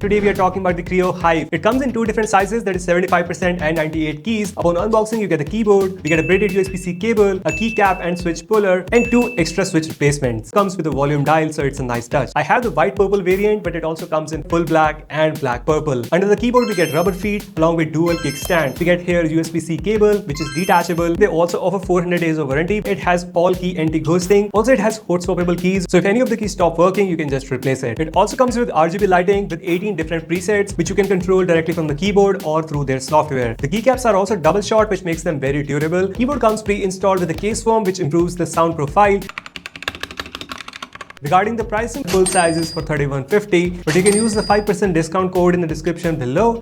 Today we are talking about the KREO Hive. It comes in two different sizes, that is 75% and 98 keys. Upon unboxing, you get the keyboard, you get a braided USB-C cable, a keycap and switch puller, and two extra switch replacements. It comes with a volume dial, so it's a nice touch. I have the white purple variant, but it also comes in full black and black purple. Under the keyboard, we get rubber feet along with dual kickstand. We get here USB-C cable, which is detachable. They also offer 400 days of warranty. It has all key anti-ghosting. Also, it has hot swappable keys, so if any of the keys stop working, you can just replace it. It also comes with RGB lighting with 18 different presets which you can control directly from the keyboard or through their software. The keycaps are also double shot, which makes them very durable. Keyboard comes pre-installed with a case form which improves the sound profile. Regarding the pricing, full size is for $31.50, but you can use the 5% discount code in the description below.